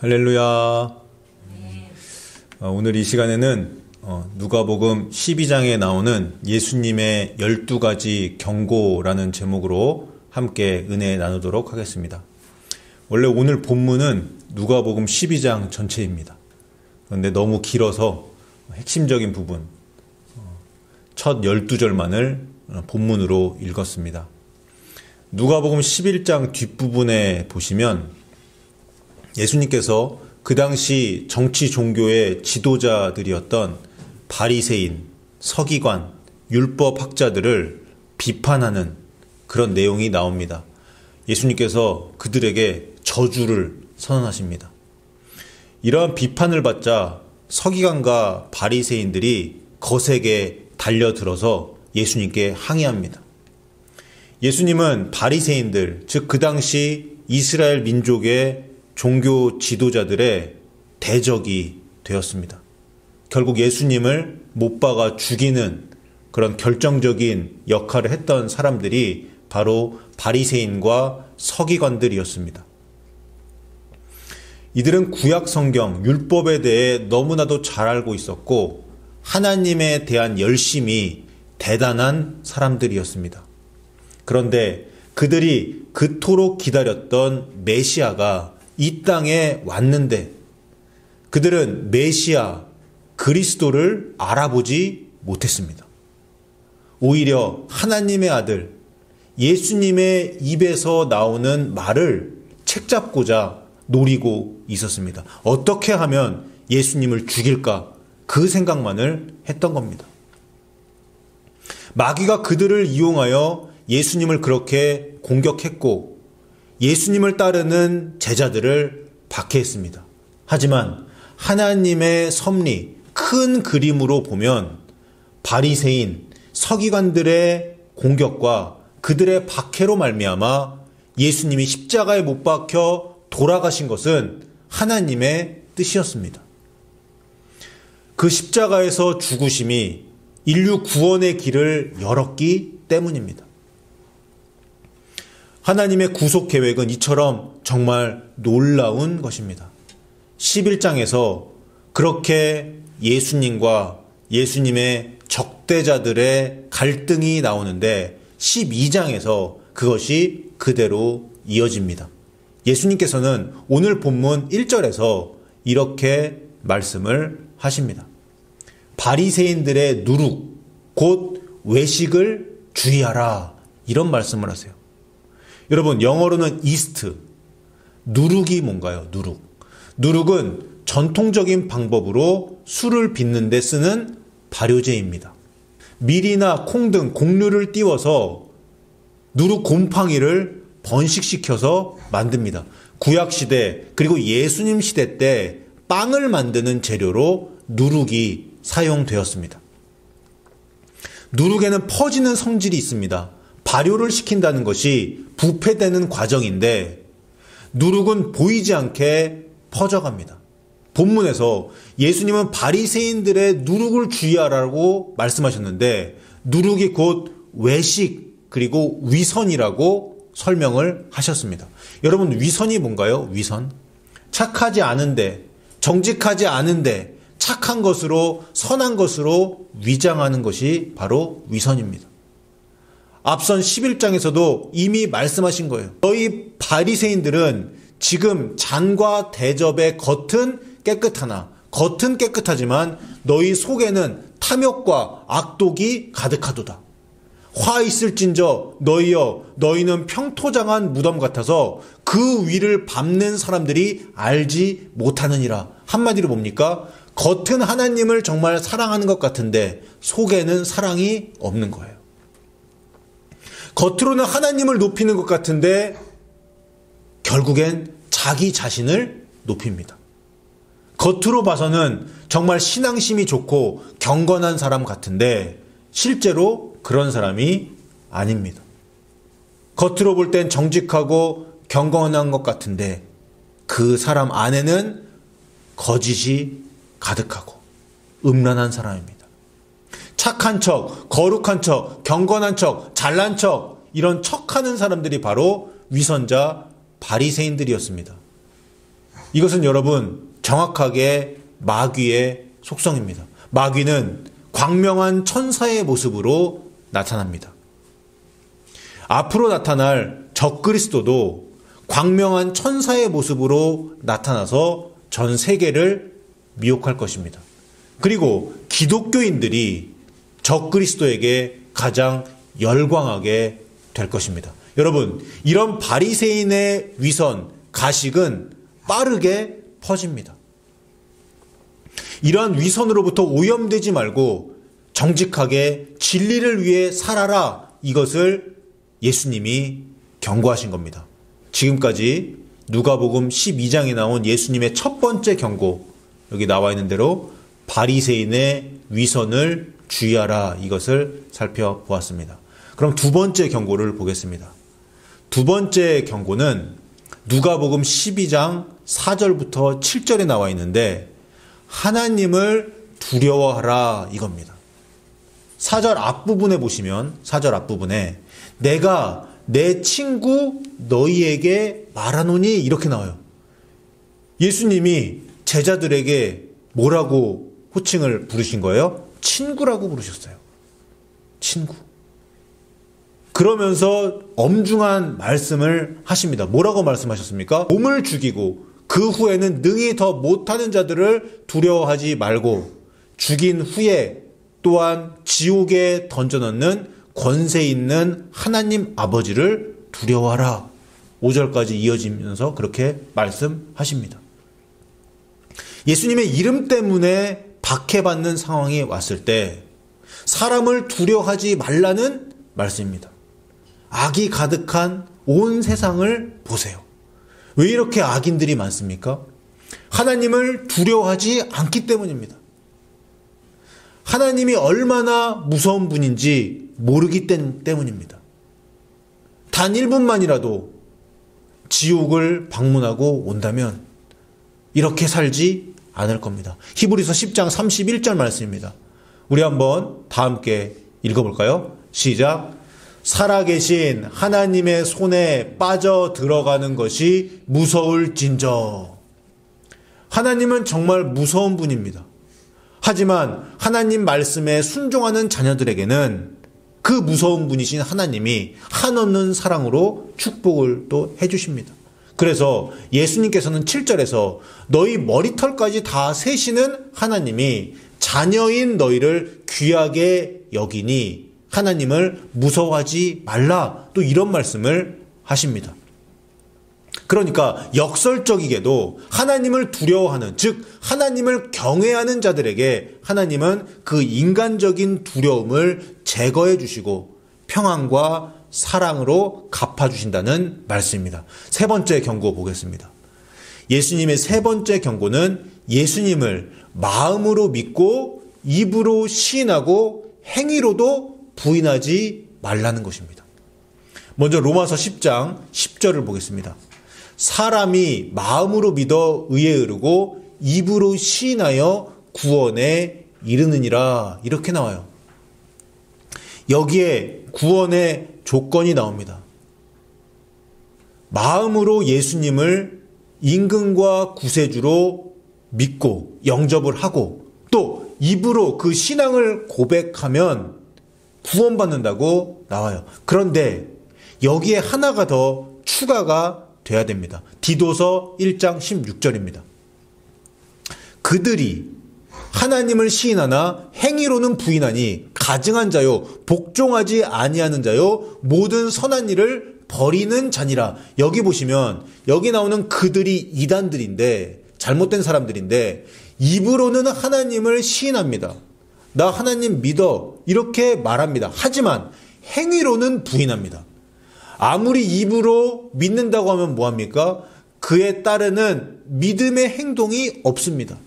할렐루야. 오늘 이 시간에는 누가복음 12장에 나오는 예수님의 12가지 경고라는 제목으로 함께 은혜 나누도록 하겠습니다. 원래 오늘 본문은 누가복음 12장 전체입니다. 그런데 너무 길어서 핵심적인 부분, 첫 12절만을 본문으로 읽었습니다. 누가복음 11장 뒷부분에 보시면 예수님께서 그 당시 정치 종교의 지도자들이었던 바리새인, 서기관, 율법학자들을 비판하는 그런 내용이 나옵니다. 예수님께서 그들에게 저주를 선언하십니다. 이러한 비판을 받자 서기관과 바리새인들이 거세게 달려들어서 예수님께 항의합니다. 예수님은 바리새인들, 즉 그 당시 이스라엘 민족의 종교 지도자들의 대적이 되었습니다. 결국 예수님을 못 박아 죽이는 그런 결정적인 역할을 했던 사람들이 바로 바리새인과 서기관들이었습니다. 이들은 구약 성경, 율법에 대해 너무나도 잘 알고 있었고 하나님에 대한 열심이 대단한 사람들이었습니다. 그런데 그들이 그토록 기다렸던 메시아가 이 땅에 왔는데 그들은 메시아, 그리스도를 알아보지 못했습니다. 오히려 하나님의 아들, 예수님의 입에서 나오는 말을 책잡고자 노리고 있었습니다. 어떻게 하면 예수님을 죽일까? 그 생각만을 했던 겁니다. 마귀가 그들을 이용하여 예수님을 그렇게 공격했고 예수님을 따르는 제자들을 박해했습니다. 하지만 하나님의 섭리, 큰 그림으로 보면 바리새인, 서기관들의 공격과 그들의 박해로 말미암아 예수님이 십자가에 못 박혀 돌아가신 것은 하나님의 뜻이었습니다. 그 십자가에서 죽으심이 인류 구원의 길을 열었기 때문입니다. 하나님의 구속 계획은 이처럼 정말 놀라운 것입니다. 11장에서 그렇게 예수님과 예수님의 적대자들의 갈등이 나오는데 12장에서 그것이 그대로 이어집니다. 예수님께서는 오늘 본문 1절에서 이렇게 말씀을 하십니다. 바리새인들의 누룩, 곧 외식을 주의하라. 이런 말씀을 하세요. 여러분, 영어로는 이스트, 누룩이 뭔가요? 누룩은 전통적인 방법으로 술을 빚는 데 쓰는 발효제입니다. 밀이나 콩 등 곡류를 띄워서 누룩 곰팡이를 번식시켜서 만듭니다. 구약시대 그리고 예수님 시대 때 빵을 만드는 재료로 누룩이 사용되었습니다. 누룩에는 퍼지는 성질이 있습니다. 발효를 시킨다는 것이 부패되는 과정인데 누룩은 보이지 않게 퍼져갑니다. 본문에서 예수님은 바리새인들의 누룩을 주의하라고 말씀하셨는데 누룩이 곧 외식 그리고 위선이라고 설명을 하셨습니다. 여러분, 위선이 뭔가요? 위선? 착하지 않은데, 정직하지 않은데 착한 것으로, 선한 것으로 위장하는 것이 바로 위선입니다. 앞선 11장에서도 이미 말씀하신 거예요. 너희 바리새인들은 지금 잔과 대접의 겉은 깨끗하지만 너희 속에는 탐욕과 악독이 가득하도다. 화 있을진저 너희는 평토장한 무덤 같아서 그 위를 밟는 사람들이 알지 못하느니라. 한마디로 뭡니까? 겉은 하나님을 정말 사랑하는 것 같은데 속에는 사랑이 없는 거예요. 겉으로는 하나님을 높이는 것 같은데 결국엔 자기 자신을 높입니다. 겉으로 봐서는 정말 신앙심이 좋고 경건한 사람 같은데 실제로 그런 사람이 아닙니다. 겉으로 볼 땐 정직하고 경건한 것 같은데 그 사람 안에는 거짓이 가득하고 음란한 사람입니다. 착한 척, 거룩한 척, 경건한 척, 잘난 척, 이런 척하는 사람들이 바로 위선자 바리새인들이었습니다. 이것은 여러분 정확하게 마귀의 속성입니다. 마귀는 광명한 천사의 모습으로 나타납니다. 앞으로 나타날 적그리스도도 광명한 천사의 모습으로 나타나서 전 세계를 미혹할 것입니다. 그리고 기독교인들이 적그리스도에게 가장 열광하게 될 것입니다. 여러분, 이런 바리새인의 위선, 가식은 빠르게 퍼집니다. 이러한 위선으로부터 오염되지 말고 정직하게 진리를 위해 살아라. 이것을 예수님이 경고하신 겁니다. 지금까지 누가복음 12장에 나온 예수님의 첫 번째 경고, 여기 나와 있는 대로 바리새인의 위선을 주의하라, 이것을 살펴보았습니다. 그럼 두 번째 경고를 보겠습니다. 두 번째 경고는 누가복음 12장 4절부터 7절에 나와 있는데 하나님을 두려워하라, 이겁니다. 4절 앞부분에 보시면 4절 앞부분에 내가 내 친구 너희에게 말하노니 이렇게 나와요. 예수님이 제자들에게 뭐라고 호칭을 부르신 거예요? 친구라고 부르셨어요. 친구. 그러면서 엄중한 말씀을 하십니다. 뭐라고 말씀하셨습니까? 몸을 죽이고 그 후에는 능히 더 못하는 자들을 두려워하지 말고 죽인 후에 또한 지옥에 던져넣는 권세 있는 하나님 아버지를 두려워하라. 5절까지 이어지면서 그렇게 말씀하십니다. 예수님의 이름 때문에 박해받는 상황이 왔을 때 사람을 두려워하지 말라는 말씀입니다. 악이 가득한 온 세상을 보세요. 왜 이렇게 악인들이 많습니까? 하나님을 두려워하지 않기 때문입니다. 하나님이 얼마나 무서운 분인지 모르기 때문입니다. 단 1분만이라도 지옥을 방문하고 온다면 이렇게 살지 않을 겁니다. 히브리서 10장 31절 말씀입니다. 우리 한번 다 함께 읽어볼까요? 시작. 살아계신 하나님의 손에 빠져 들어가는 것이 무서울진저. 하나님은 정말 무서운 분입니다. 하지만 하나님 말씀에 순종하는 자녀들에게는 그 무서운 분이신 하나님이 한없는 사랑으로 축복을 또 해주십니다. 그래서 예수님께서는 7절에서 너희 머리털까지 다 세시는 하나님이 자녀인 너희를 귀하게 여기니 하나님을 무서워하지 말라, 또 이런 말씀을 하십니다. 그러니까 역설적이게도 하나님을 두려워하는, 즉 하나님을 경외하는 자들에게 하나님은 그 인간적인 두려움을 제거해 주시고 평안과 사랑으로 갚아주신다는 말씀입니다. 세 번째 경고 보겠습니다. 예수님의 세 번째 경고는 예수님을 마음으로 믿고 입으로 시인하고 행위로도 부인하지 말라는 것입니다. 먼저 로마서 10장 10절을 보겠습니다. 사람이 마음으로 믿어 의에 이르고 입으로 시인하여 구원에 이르느니라, 이렇게 나와요. 여기에 구원의 조건이 나옵니다. 마음으로 예수님을 임금과 구세주로 믿고 영접을 하고 또 입으로 그 신앙을 고백하면 구원받는다고 나와요. 그런데 여기에 하나가 더 추가가 돼야 됩니다. 디도서 1장 16절입니다. 그들이 하나님을 시인하나 행위로는 부인하니 가증한 자요 복종하지 아니하는 자요 모든 선한 일을 버리는 자니라. 여기 보시면 여기 나오는 그들이 이단들인데, 잘못된 사람들인데 입으로는 하나님을 시인합니다. 나 하나님 믿어 이렇게 말합니다. 하지만 행위로는 부인합니다. 아무리 입으로 믿는다고 하면 뭐합니까? 그에 따르는 믿음의 행동이 없습니다.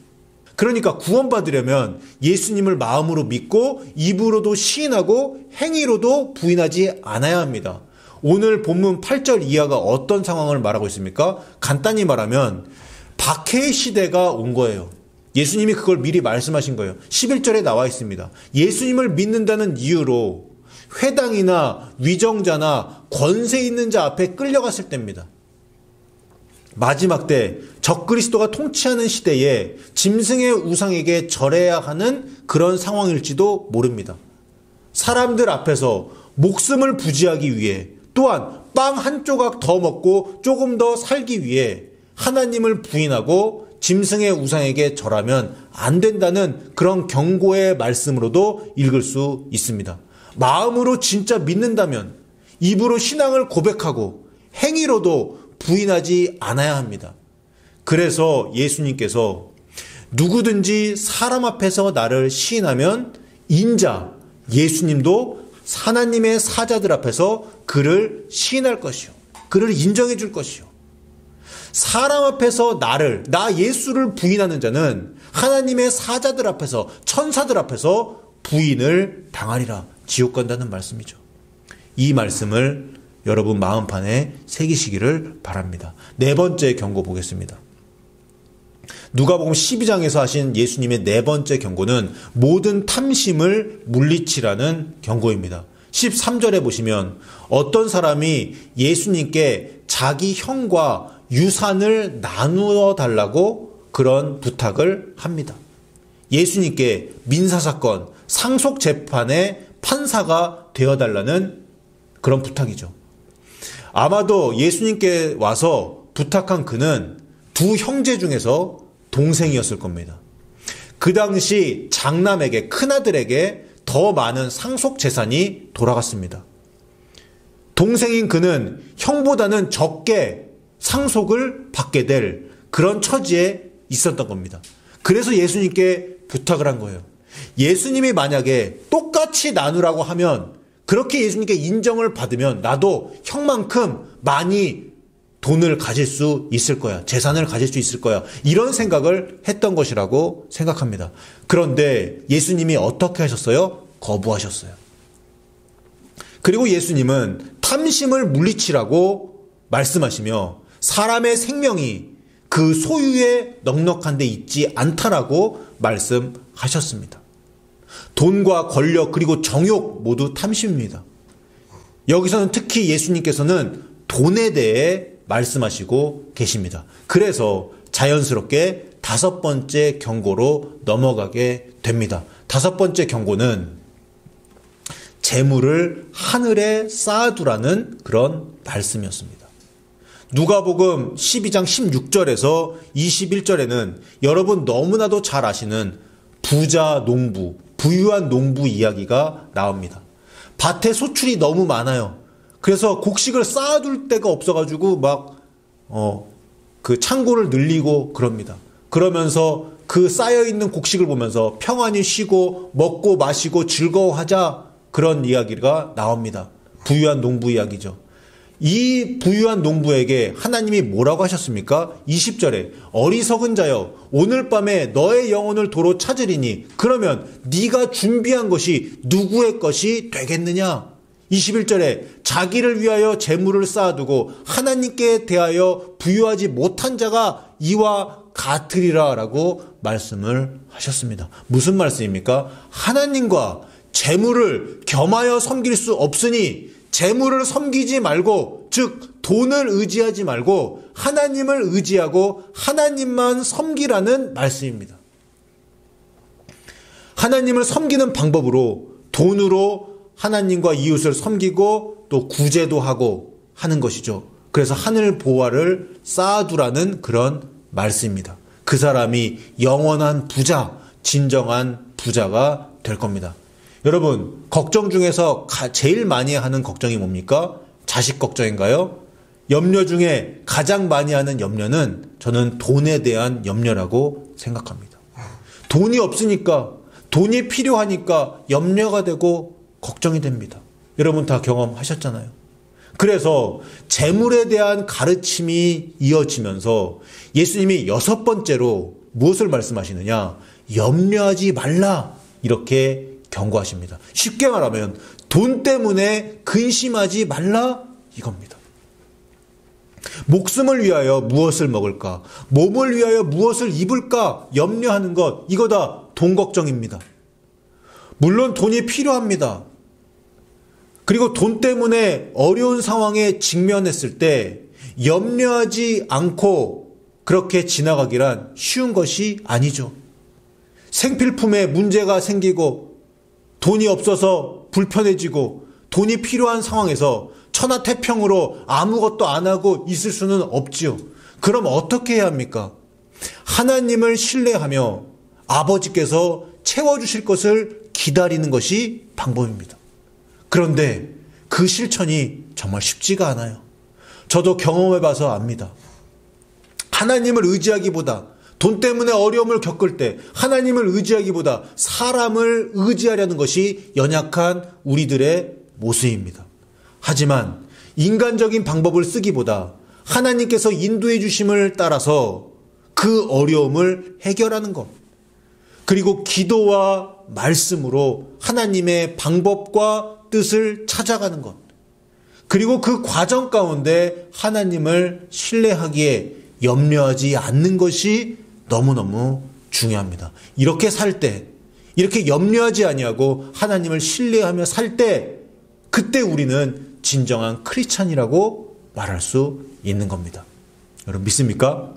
그러니까 구원받으려면 예수님을 마음으로 믿고 입으로도 시인하고 행위로도 부인하지 않아야 합니다. 오늘 본문 8절 이하가 어떤 상황을 말하고 있습니까? 간단히 말하면 박해의 시대가 온 거예요. 예수님이 그걸 미리 말씀하신 거예요. 11절에 나와 있습니다. 예수님을 믿는다는 이유로 회당이나 위정자나 권세 있는 자 앞에 끌려갔을 때입니다. 마지막 때 적그리스도가 통치하는 시대에 짐승의 우상에게 절해야 하는 그런 상황일지도 모릅니다. 사람들 앞에서 목숨을 부지하기 위해, 또한 빵 한 조각 더 먹고 조금 더 살기 위해 하나님을 부인하고 짐승의 우상에게 절하면 안 된다는 그런 경고의 말씀으로도 읽을 수 있습니다. 마음으로 진짜 믿는다면 입으로 신앙을 고백하고 행위로도 부인하지 않아야 합니다. 그래서 예수님께서 누구든지 사람 앞에서 나를 시인하면 인자 예수님도 하나님의 사자들 앞에서 그를 시인할 것이요, 그를 인정해 줄 것이요. 사람 앞에서 나 예수를 부인하는 자는 하나님의 사자들 앞에서, 천사들 앞에서 부인을 당하리라. 지옥 간다는 말씀이죠. 이 말씀을 여러분 마음판에 새기시기를 바랍니다. 네 번째 경고 보겠습니다. 누가복음 12장에서 하신 예수님의 네 번째 경고는 모든 탐심을 물리치라는 경고입니다. 13절에 보시면 어떤 사람이 예수님께 자기 형과 유산을 나누어 달라고 그런 부탁을 합니다. 예수님께 민사사건, 상속재판의 판사가 되어달라는 그런 부탁이죠. 아마도 예수님께 와서 부탁한 그는 두 형제 중에서 동생이었을 겁니다. 그 당시 장남에게, 큰아들에게 더 많은 상속 재산이 돌아갔습니다. 동생인 그는 형보다는 적게 상속을 받게 될 그런 처지에 있었던 겁니다. 그래서 예수님께 부탁을 한 거예요. 예수님이 만약에 똑같이 나누라고 하면, 그렇게 예수님께 인정을 받으면 나도 형만큼 많이 돈을 가질 수 있을 거야. 재산을 가질 수 있을 거야. 이런 생각을 했던 것이라고 생각합니다. 그런데 예수님이 어떻게 하셨어요? 거부하셨어요. 그리고 예수님은 탐심을 물리치라고 말씀하시며 사람의 생명이 그 소유에 넉넉한 데 있지 않다라고 말씀하셨습니다. 돈과 권력 그리고 정욕 모두 탐심입니다. 여기서는 특히 예수님께서는 돈에 대해 말씀하시고 계십니다. 그래서 자연스럽게 다섯 번째 경고로 넘어가게 됩니다. 다섯 번째 경고는 재물을 하늘에 쌓아두라는 그런 말씀이었습니다. 누가복음 12장 16절에서 21절에는 여러분 너무나도 잘 아시는 부자 농부, 부유한 농부 이야기가 나옵니다. 밭에 소출이 너무 많아요. 그래서 곡식을 쌓아둘 데가 없어가지고 그 창고를 늘리고 그럽니다. 그러면서 그 쌓여있는 곡식을 보면서 평안히 쉬고 먹고 마시고 즐거워하자, 그런 이야기가 나옵니다. 부유한 농부 이야기죠. 이 부유한 농부에게 하나님이 뭐라고 하셨습니까? 20절에 어리석은 자여 오늘 밤에 너의 영혼을 도로 찾으리니 그러면 네가 준비한 것이 누구의 것이 되겠느냐? 21절에 자기를 위하여 재물을 쌓아두고 하나님께 대하여 부유하지 못한 자가 이와 같으리라 라고 말씀을 하셨습니다. 무슨 말씀입니까? 하나님과 재물을 겸하여 섬길 수 없으니 재물을 섬기지 말고, 즉 돈을 의지하지 말고 하나님을 의지하고 하나님만 섬기라는 말씀입니다. 하나님을 섬기는 방법으로 돈으로 하나님과 이웃을 섬기고 또 구제도 하고 하는 것이죠. 그래서 하늘 보화를 쌓아두라는 그런 말씀입니다. 그 사람이 영원한 부자, 진정한 부자가 될 겁니다. 여러분, 걱정 중에서 제일 많이 하는 걱정이 뭡니까? 자식 걱정인가요? 염려 중에 가장 많이 하는 염려는 저는 돈에 대한 염려라고 생각합니다. 돈이 없으니까, 돈이 필요하니까 염려가 되고 걱정이 됩니다. 여러분 다 경험하셨잖아요. 그래서 재물에 대한 가르침이 이어지면서 예수님이 여섯 번째로 무엇을 말씀하시느냐? 염려하지 말라, 이렇게 경고하십니다. 쉽게 말하면 돈 때문에 근심하지 말라, 이겁니다. 목숨을 위하여 무엇을 먹을까? 몸을 위하여 무엇을 입을까? 염려하는 것, 이거 다 돈 걱정입니다. 물론 돈이 필요합니다. 그리고 돈 때문에 어려운 상황에 직면했을 때 염려하지 않고 그렇게 지나가기란 쉬운 것이 아니죠. 생필품에 문제가 생기고 돈이 없어서 불편해지고 돈이 필요한 상황에서 천하태평으로 아무것도 안 하고 있을 수는 없지요. 그럼 어떻게 해야 합니까? 하나님을 신뢰하며 아버지께서 채워주실 것을 기다리는 것이 방법입니다. 그런데 그 실천이 정말 쉽지가 않아요. 저도 경험해봐서 압니다. 하나님을 의지하기보다 돈 때문에 어려움을 겪을 때 하나님을 의지하기보다 사람을 의지하려는 것이 연약한 우리들의 모습입니다. 하지만 인간적인 방법을 쓰기보다 하나님께서 인도해 주심을 따라서 그 어려움을 해결하는 것, 그리고 기도와 말씀으로 하나님의 방법과 뜻을 찾아가는 것, 그리고 그 과정 가운데 하나님을 신뢰하기에 염려하지 않는 것이 너무너무 중요합니다. 이렇게 살 때, 이렇게 염려하지 아니하고 하나님을 신뢰하며 살 때, 그때 우리는 진정한 크리스찬이라고 말할 수 있는 겁니다. 여러분 믿습니까?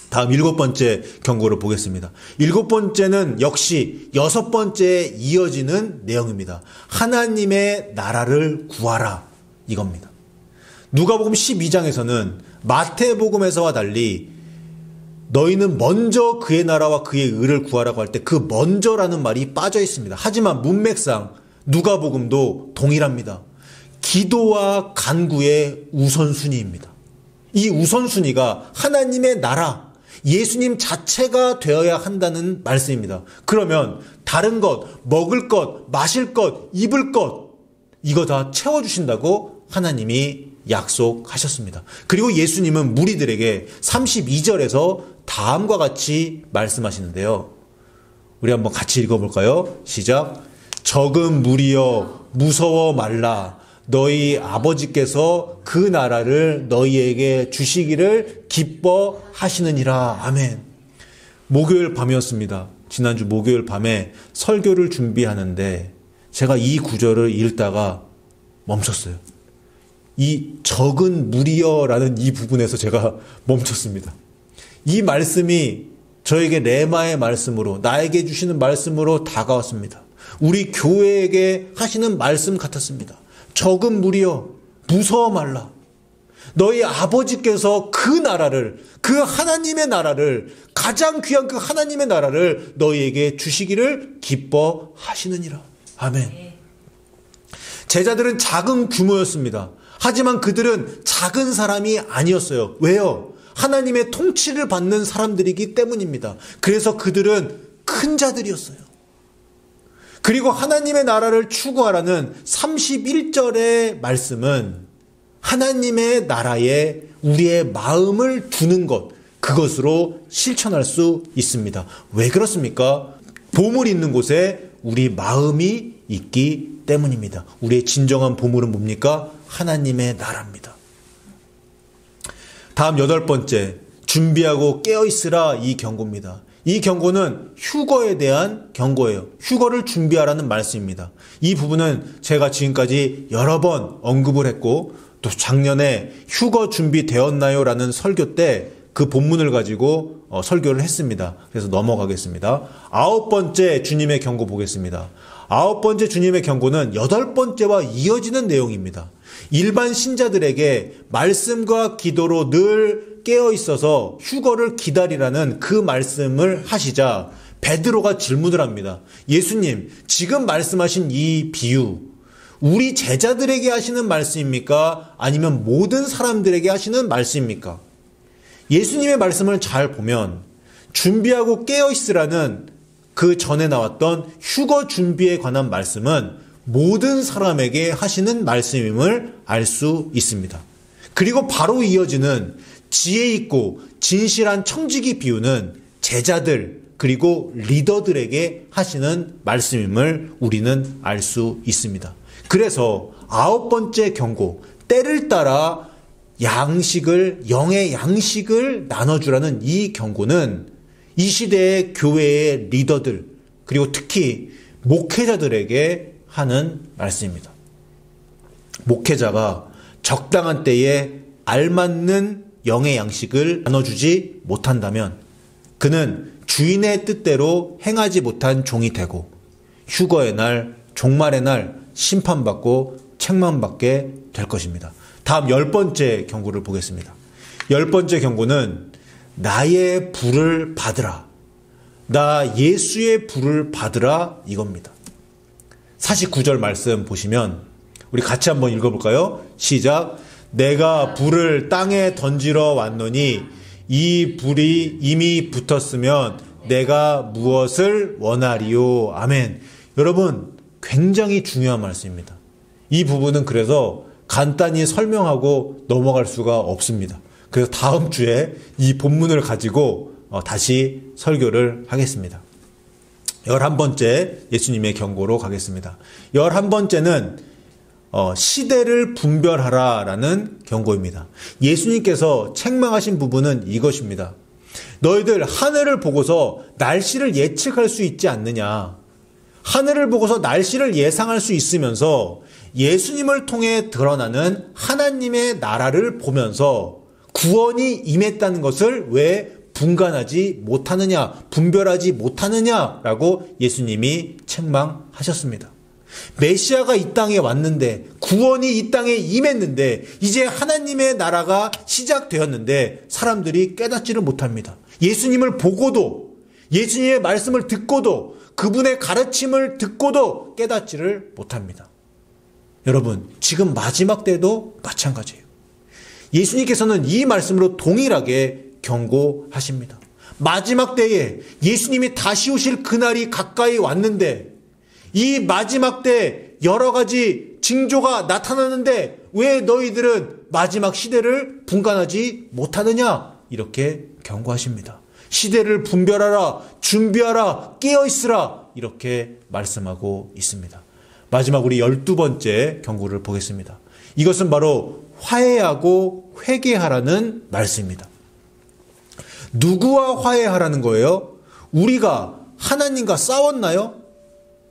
다음 7번째 경고를 보겠습니다. 7번째는 역시 6번째에 이어지는 내용입니다. 하나님의 나라를 구하라, 이겁니다. 누가복음 12장에서는 마태복음에서와 달리 너희는 먼저 그의 나라와 그의 의를 구하라고 할 때 그 먼저라는 말이 빠져 있습니다. 하지만 문맥상 누가복음도 동일합니다. 기도와 간구의 우선순위입니다. 이 우선순위가 하나님의 나라, 예수님 자체가 되어야 한다는 말씀입니다. 그러면 다른 것, 먹을 것, 마실 것, 입을 것, 이거 다 채워주신다고 하나님이 약속하셨습니다. 그리고 예수님은 무리들에게 32절에서 다음과 같이 말씀하시는데요. 우리 한번 같이 읽어볼까요? 시작. 적은 무리여 무서워 말라. 너희 아버지께서 그 나라를 너희에게 주시기를 기뻐하시느니라. 아멘. 목요일 밤이었습니다. 지난주 목요일 밤에 설교를 준비하는데 제가 이 구절을 읽다가 멈췄어요. 이 적은 무리여라는 이 부분에서 제가 멈췄습니다. 이 말씀이 저에게 레마의 말씀으로, 나에게 주시는 말씀으로 다가왔습니다. 우리 교회에게 하시는 말씀 같았습니다. 적은 무리여 무서워 말라. 너희 아버지께서 그 나라를, 그 하나님의 나라를, 가장 귀한 그 하나님의 나라를 너희에게 주시기를 기뻐하시느니라. 아멘. 제자들은 작은 규모였습니다. 하지만 그들은 작은 사람이 아니었어요. 왜요? 하나님의 통치를 받는 사람들이기 때문입니다. 그래서 그들은 큰 자들이었어요. 그리고 하나님의 나라를 추구하라는 31절의 말씀은 하나님의 나라에 우리의 마음을 두는 것, 그것으로 실천할 수 있습니다. 왜 그렇습니까? 보물 있는 곳에 우리 마음이 있기 때문입니다. 우리의 진정한 보물은 뭡니까? 하나님의 나라입니다. 다음 8번째, 준비하고 깨어있으라, 이 경고입니다. 이 경고는 휴거에 대한 경고예요. 휴거를 준비하라는 말씀입니다. 이 부분은 제가 지금까지 여러 번 언급을 했고, 또 작년에 휴거 준비되었나요? 라는 설교 때 그 본문을 가지고 설교를 했습니다. 그래서 넘어가겠습니다. 9번째 주님의 경고 보겠습니다. 9번째 주님의 경고는 8번째와 이어지는 내용입니다. 일반 신자들에게 말씀과 기도로 늘 깨어 있어서 휴거를 기다리라는 그 말씀을 하시자 베드로가 질문을 합니다. 예수님, 지금 말씀하신 이 비유, 우리 제자들에게 하시는 말씀입니까? 아니면 모든 사람들에게 하시는 말씀입니까? 예수님의 말씀을 잘 보면 준비하고 깨어 있으라는 그 전에 나왔던 휴거 준비에 관한 말씀은 모든 사람에게 하시는 말씀임을 알 수 있습니다. 그리고 바로 이어지는 지혜 있고 진실한 청지기 비유는 제자들 그리고 리더들에게 하시는 말씀임을 우리는 알 수 있습니다. 그래서 9번째 경고, 때를 따라 영의 양식을 나눠주라는 이 경고는 이 시대의 교회의 리더들 그리고 특히 목회자들에게 하는 말씀입니다. 목회자가 적당한 때에 알맞는 영의 양식을 나눠주지 못한다면 그는 주인의 뜻대로 행하지 못한 종이 되고 휴거의 날, 종말의 날 심판받고 책망받게 될 것입니다. 다음 10번째 경고를 보겠습니다. 10번째 경고는 나의 불을 받으라. 나 예수의 불을 받으라 이겁니다. 49절 말씀 보시면 우리 같이 한번 읽어볼까요? 시작. 내가 불을 땅에 던지러 왔노니 이 불이 이미 붙었으면 내가 무엇을 원하리요. 아멘. 여러분 굉장히 중요한 말씀입니다. 이 부분은 그래서 간단히 설명하고 넘어갈 수가 없습니다. 그래서 다음 주에 이 본문을 가지고 다시 설교를 하겠습니다. 11번째 예수님의 경고로 가겠습니다. 11번째는 시대를 분별하라라는 경고입니다. 예수님께서 책망하신 부분은 이것입니다. 너희들 하늘을 보고서 날씨를 예측할 수 있지 않느냐. 하늘을 보고서 날씨를 예상할 수 있으면서 예수님을 통해 드러나는 하나님의 나라를 보면서 구원이 임했다는 것을 왜 분간하지 못하느냐, 분별하지 못하느냐라고 예수님이 책망하셨습니다. 메시아가 이 땅에 왔는데, 구원이 이 땅에 임했는데, 이제 하나님의 나라가 시작되었는데 사람들이 깨닫지를 못합니다. 예수님을 보고도, 예수님의 말씀을 듣고도, 그분의 가르침을 듣고도 깨닫지를 못합니다. 여러분, 지금 마지막 때도 마찬가지예요. 예수님께서는 이 말씀으로 동일하게 경고하십니다. 마지막 때에 예수님이 다시 오실 그날이 가까이 왔는데 이 마지막 때 여러 가지 징조가 나타나는데 왜 너희들은 마지막 시대를 분간하지 못하느냐? 이렇게 경고하십니다. 시대를 분별하라, 준비하라, 깨어있으라 이렇게 말씀하고 있습니다. 마지막 우리 12번째 경고를 보겠습니다. 이것은 바로 화해하고 회개하라는 말씀입니다. 누구와 화해하라는 거예요? 우리가 하나님과 싸웠나요?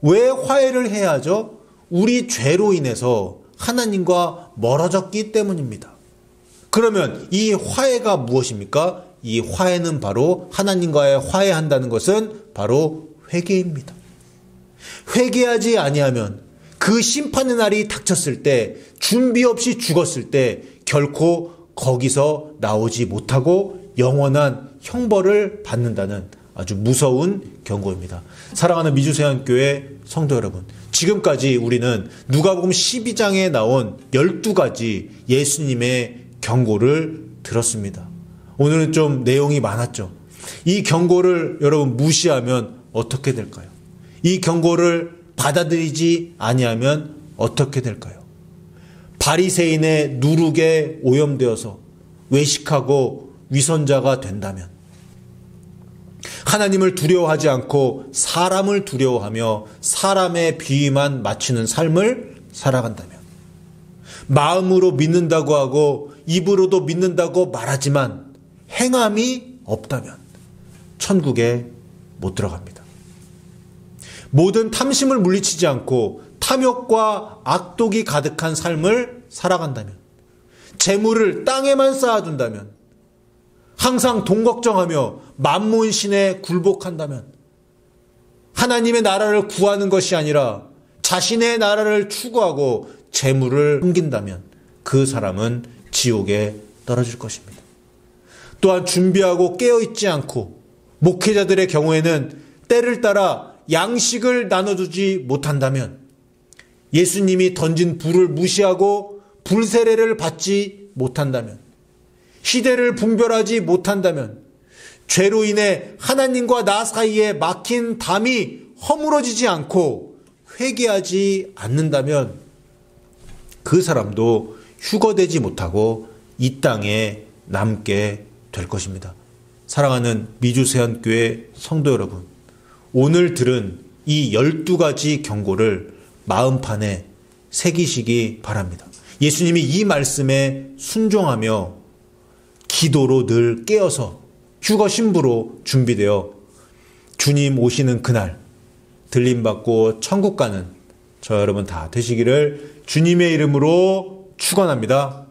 왜 화해를 해야 하죠? 우리 죄로 인해서 하나님과 멀어졌기 때문입니다. 그러면 이 화해가 무엇입니까? 이 화해는 바로 하나님과의 화해한다는 것은 바로 회개입니다. 회개하지 아니하면 그 심판의 날이 닥쳤을 때 준비 없이 죽었을 때 결코 거기서 나오지 못하고 영원한 형벌을 받는다는 아주 무서운 경고입니다. 사랑하는 미주세안교회 성도 여러분, 지금까지 우리는 누가복음 12장에 나온 12가지 예수님의 경고를 들었습니다. 오늘은 좀 내용이 많았죠. 이 경고를 여러분 무시하면 어떻게 될까요? 이 경고를 받아들이지 아니하면 어떻게 될까요? 바리새인의 누룩에 오염되어서 외식하고 위선자가 된다면, 하나님을 두려워하지 않고 사람을 두려워하며 사람의 비위만 맞추는 삶을 살아간다면, 마음으로 믿는다고 하고 입으로도 믿는다고 말하지만 행함이 없다면 천국에 못 들어갑니다. 모든 탐심을 물리치지 않고 탐욕과 악독이 가득한 삶을 살아간다면, 재물을 땅에만 쌓아둔다면, 항상 돈 걱정하며 만몬신에 굴복한다면, 하나님의 나라를 구하는 것이 아니라 자신의 나라를 추구하고 재물을 숨긴다면 그 사람은 지옥에 떨어질 것입니다. 또한 준비하고 깨어있지 않고 목회자들의 경우에는 때를 따라 양식을 나눠주지 못한다면, 예수님이 던진 불을 무시하고 불세례를 받지 못한다면, 시대를 분별하지 못한다면, 죄로 인해 하나님과 나 사이에 막힌 담이 허물어지지 않고 회개하지 않는다면 그 사람도 휴거되지 못하고 이 땅에 남게 될 것입니다. 사랑하는 미주세안교회 성도 여러분, 오늘 들은 이 12가지 경고를 마음판에 새기시기 바랍니다. 예수님이 이 말씀에 순종하며 기도로 늘 깨어서 휴거 신부로 준비되어 주님 오시는 그날 들림받고 천국 가는 저 여러분 다 되시기를 주님의 이름으로 축원합니다.